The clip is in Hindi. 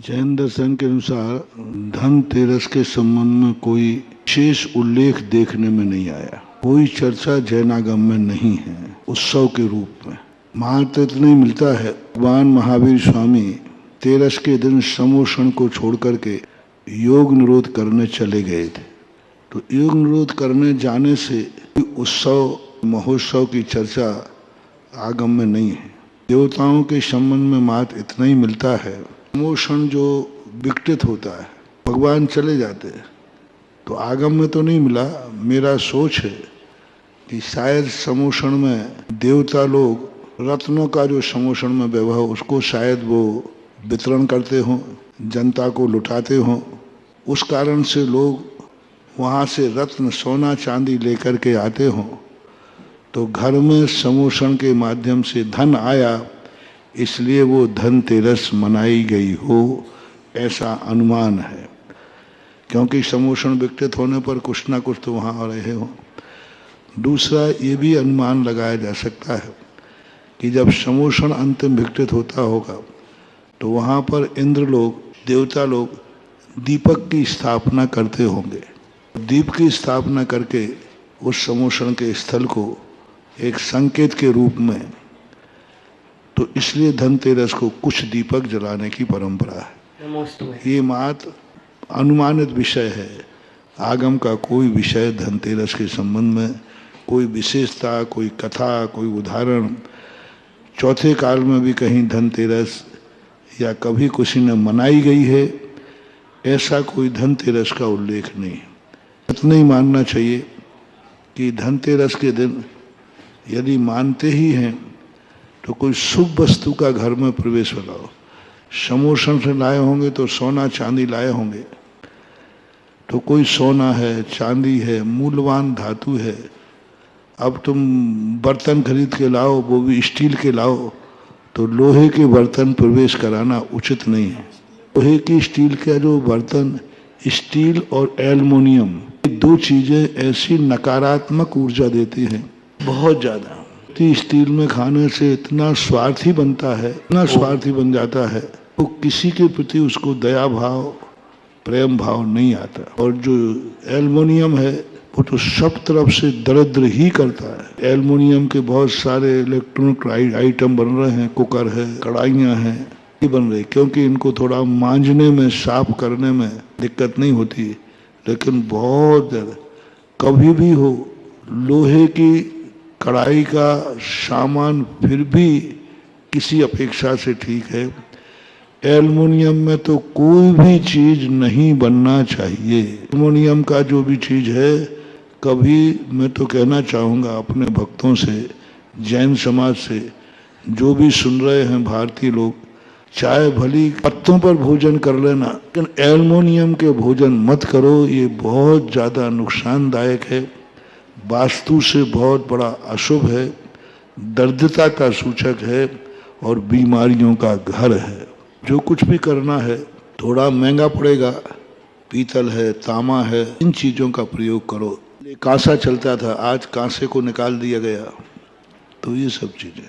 जैन दर्शन के अनुसार धनतेरस के संबंध में कोई विशेष उल्लेख देखने में नहीं आया। कोई चर्चा जैनागम में नहीं है उत्सव के रूप में। मात्र इतना ही मिलता है, भगवान महावीर स्वामी तेरस के दिन समोषण को छोड़कर के योग निरोध करने चले गए थे। तो योग निरोध करने जाने से उत्सव महोत्सव की चर्चा आगम में नहीं है। देवताओं के संबंध में मात्र इतना ही मिलता है, समोषण जो विकटित होता है, भगवान चले जाते हैं तो आगम में तो नहीं मिला। मेरा सोच है कि शायद समोषण में देवता लोग रत्नों का जो समोषण में वैभव उसको शायद वो वितरण करते हों, जनता को लुटाते हों। उस कारण से लोग वहाँ से रत्न सोना चांदी लेकर के आते हों, तो घर में समोषण के माध्यम से धन आया, इसलिए वो धनतेरस मनाई गई हो, ऐसा अनुमान है। क्योंकि समोषण विकटित होने पर कुछ ना कुछ तो वहाँ रहे हो। दूसरा ये भी अनुमान लगाया जा सकता है कि जब समोषण अंतिम विकटित होता होगा तो वहाँ पर इंद्र लोग, देवता लोग दीपक की स्थापना करते होंगे। दीप की स्थापना करके उस समोषण के स्थल को एक संकेत के रूप में, तो इसलिए धनतेरस को कुछ दीपक जलाने की परंपरा है। ये मात्र अनुमानित विषय है। आगम का कोई विषय धनतेरस के संबंध में, कोई विशेषता, कोई कथा, कोई उदाहरण चौथे काल में भी कहीं धनतेरस या कभी किसी ने मनाई गई है, ऐसा कोई धनतेरस का उल्लेख नहीं है। इतना ही मानना चाहिए कि धनतेरस के दिन यदि मानते ही हैं तो कोई शुभ वस्तु का घर में प्रवेश लगाओ। समोषण से लाए होंगे तो सोना चांदी लाए होंगे, तो कोई सोना है, चांदी है, मूल्यवान धातु है। अब तुम बर्तन खरीद के लाओ, वो भी स्टील के लाओ, तो लोहे के बर्तन प्रवेश कराना उचित नहीं है। लोहे की स्टील का जो बर्तन, स्टील और एल्युमिनियम, दो चीजें ऐसी नकारात्मक ऊर्जा देती हैं बहुत ज्यादा। स्टील में खाने से इतना स्वार्थी बनता है, इतना स्वार्थी बन जाता है, तो किसी के प्रति उसको दया भाव, प्रेम भाव नहीं आता। और जो एल्युमिनियम है वो तो सब तरफ से दरिद्र ही करता है। एल्युमिनियम के बहुत सारे इलेक्ट्रॉनिक आइटम बन रहे हैं, कुकर है, कढ़ाइयाँ हैं, ये बन रहे क्योंकि इनको थोड़ा मांजने में, साफ करने में दिक्कत नहीं होती। लेकिन बहुत ज्यादा कभी भी हो, लोहे की कढ़ाई का सामान फिर भी किसी अपेक्षा से ठीक है। एल्युमिनियम में तो कोई भी चीज नहीं बनना चाहिए। एल्युमिनियम का जो भी चीज है, कभी मैं तो कहना चाहूँगा अपने भक्तों से, जैन समाज से, जो भी सुन रहे हैं भारतीय लोग, चाहे भली पत्तों पर भोजन कर लेना, लेकिन एल्युमिनियम के भोजन मत करो। ये बहुत ज़्यादा नुकसानदायक है, वास्तु से बहुत बड़ा अशुभ है, दरिद्रता का सूचक है और बीमारियों का घर है। जो कुछ भी करना है थोड़ा महंगा पड़ेगा, पीतल है, तांबा है, इन चीज़ों का प्रयोग करो। कांसा चलता था, आज कांसे को निकाल दिया गया, तो ये सब चीज़ें